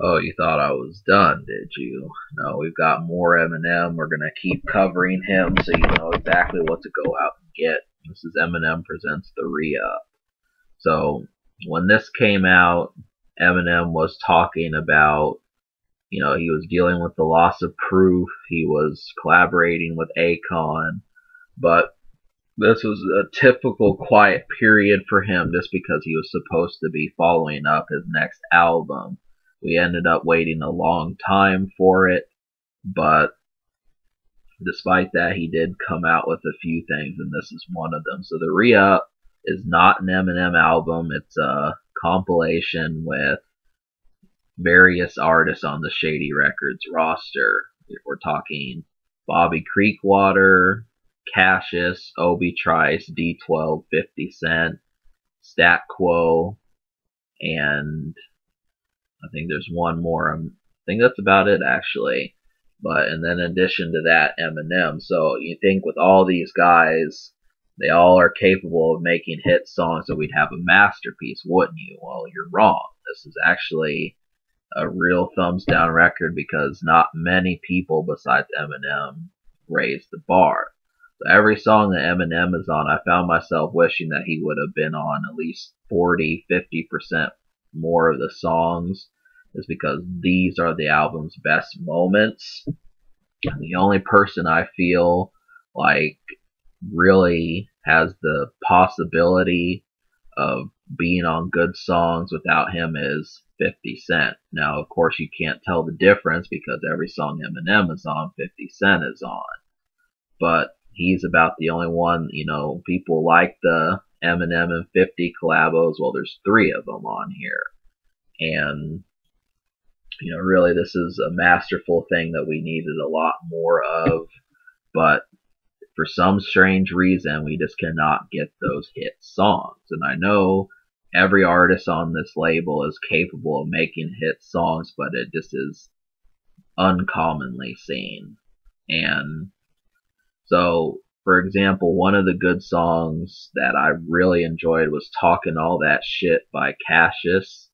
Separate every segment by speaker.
Speaker 1: Oh, you thought I was done, did you? No, we've got more Eminem. We're gonna keep covering him so you know exactly what to go out and get. This is Eminem Presents the Re-Up. So, when this came out, Eminem was talking about, he was dealing with the loss of proof. He was collaborating with Akon, but this was a typical quiet period for him just because he was supposed to be following up his next album. We ended up waiting a long time for it, but despite that, he did come out with a few things, and this is one of them. So the Re-Up is not an Eminem album. It's a compilation with various artists on the Shady Records roster. We're talking Bobby Creekwater, Cassius, Obi Trice, D12, 50 Cent, Stat Quo, and I think there's one more. I think that's about it actually. But and then in addition to that, Eminem. So you think with all these guys, they all are capable of making hit songs, so we'd have a masterpiece, wouldn't you? Well, you're wrong. This is actually a real thumbs down record because not many people besides Eminem raised the bar. So every song that Eminem is on, I found myself wishing that he would have been on at least 40, 50% more of the songs, is because these are the album's best moments. The only person I feel like really has the possibility of being on good songs without him is 50 Cent. Now, of course, you can't tell the difference because every song Eminem is on, 50 Cent is on. But he's about the only one, people like the Eminem and 50 collabos. Well, there's three of them on here. And, really this is a masterful thing that we needed a lot more of. But for some strange reason, we just cannot get those hit songs. And I know every artist on this label is capable of making hit songs, but it just is uncommonly seen. And so, for example, one of the good songs that I really enjoyed was Talking All That Shit by Cassius.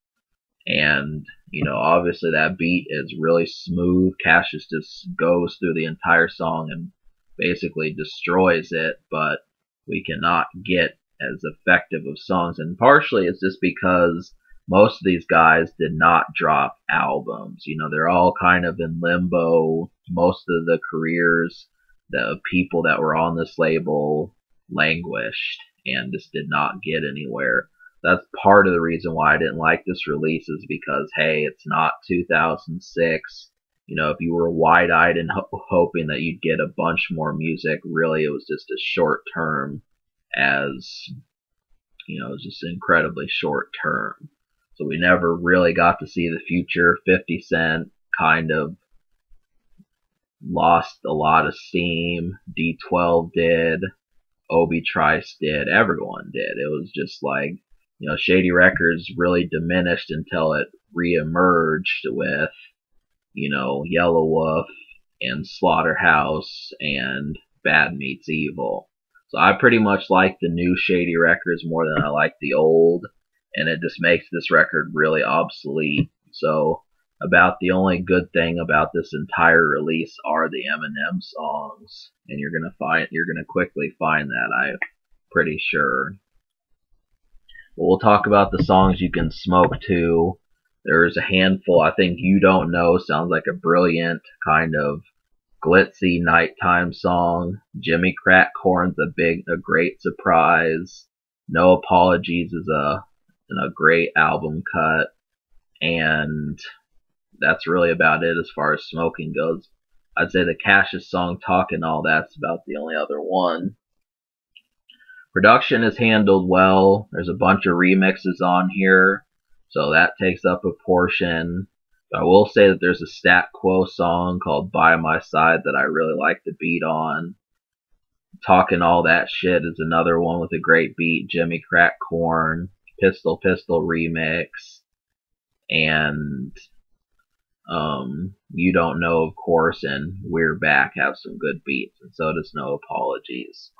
Speaker 1: And, obviously that beat is really smooth. Cassius just goes through the entire song and basically destroys it, but we cannot get as effective of songs. And partially it's just because most of these guys did not drop albums. They're all kind of in limbo. Most of the careers, the people that were on this label languished and just did not get anywhere. That's part of the reason why I didn't like this release, is because, hey, it's not 2006. If you were wide-eyed and hoping that you'd get a bunch more music, really it was just a short term, as, it was just incredibly short term. So we never really got to see the future. 50 Cent kind of lost a lot of steam. D12 did. Obi Trice did. Everyone did. It was just like, Shady Records really diminished until it re-emerged with, Yellow Wolf and Slaughterhouse and Bad Meets Evil. So I pretty much like the new Shady Records more than I like the old, and it just makes this record really obsolete. So about the only good thing about this entire release are the Eminem songs, and you're gonna quickly find that, I'm pretty sure. We'll talk about the songs you can smoke to. There's a handful. I think You Don't Know sounds like a brilliant kind of glitzy nighttime song. Jimmy Crack Corn's a great surprise. No Apologies is a great album cut, and that's really about it as far as smoking goes. I'd say the Cassius song Talking All That's about the only other one. Production is handled well. There's a bunch of remixes on here, so that takes up a portion. But I will say that there's a Stat Quo song called By My Side that I really like the beat on. Talking All That Shit is another one with a great beat. Jimmy Crack Corn, Pistol Pistol remix, and You Don't Know, of course, and We're Back have some good beats, and so does No Apologies.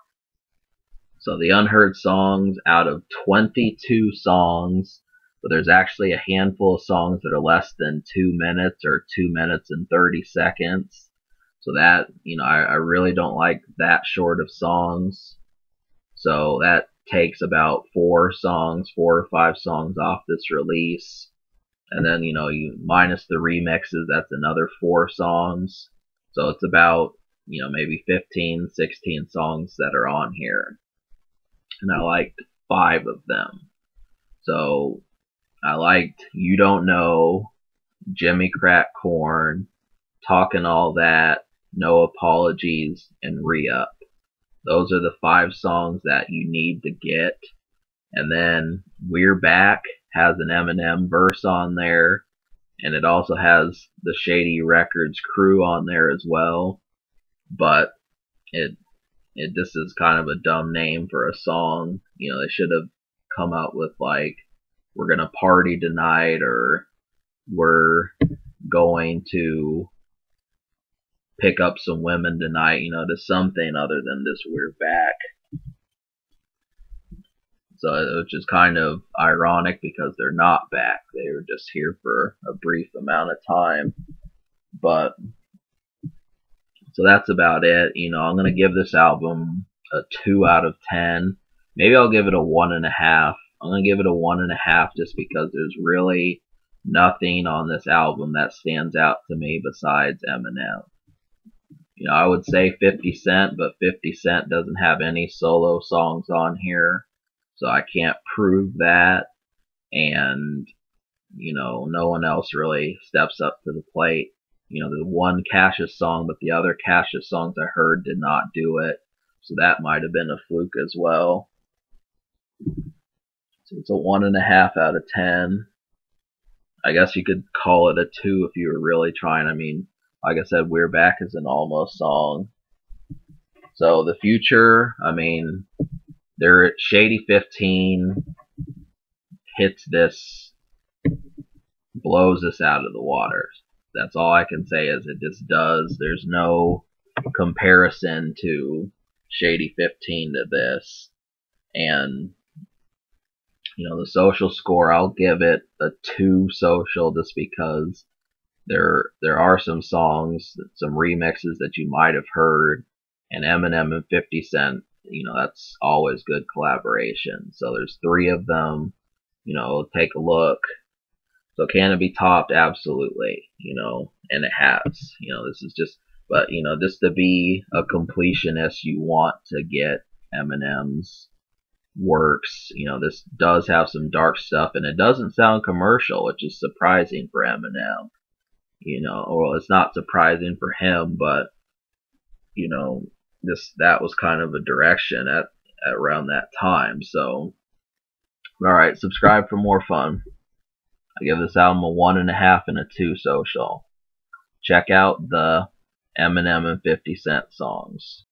Speaker 1: So the unheard songs, out of 22 songs, but there's actually a handful of songs that are less than 2 minutes or 2 minutes and 30 seconds. So that, I really don't like that short of songs. So that takes about 4 or 5 songs off this release. And then, you minus the remixes, that's another 4 songs. So it's about, maybe 15, 16 songs that are on here. And I liked 5 of them. So I liked You Don't Know, Jimmy Crack Corn, Talking All That, No Apologies, and Re-Up. Those are the 5 songs that you need to get. And then We're Back has an Eminem verse on there. And it also has the Shady Records crew on there as well. But this is kind of a dumb name for a song. They should have come up with like, we're gonna party tonight, or we're going to pick up some women tonight, to something other than this We're Back. So, which is kind of ironic because they're not back. They were just here for a brief amount of time. But, so that's about it. I'm going to give this album a 2 out of 10. Maybe I'll give it a 1.5. I'm going to give it a 1.5 just because there's really nothing on this album that stands out to me besides Eminem. I would say 50 Cent, but 50 Cent doesn't have any solo songs on here. So I can't prove that. And, no one else really steps up to the plate. The one Cassius song, but the other Cassius songs I heard did not do it. So that might have been a fluke as well. So it's a 1.5 out of 10. I guess you could call it a 2 if you were really trying. I mean, like I said, We're Back is an almost song. So the future, I mean, Shady 15 hits this, blows this out of the water. That's all I can say is it just does. There's no comparison to Shady 15 to this. And, the social score, I'll give it a 2 social just because there are some songs, some remixes that you might have heard, and Eminem and 50 Cent, that's always good collaboration. So there's 3 of them, take a look. So can it be topped? Absolutely, and it has. This is just, but, just to be a completionist, you want to get Eminem's works. This does have some dark stuff, and it doesn't sound commercial, which is surprising for Eminem. Well, it's not surprising for him, but, that was kind of a direction at around that time. So, alright, subscribe for more fun. I give this album a 1.5 and a 2 social. Check out the Eminem and 50 Cent songs.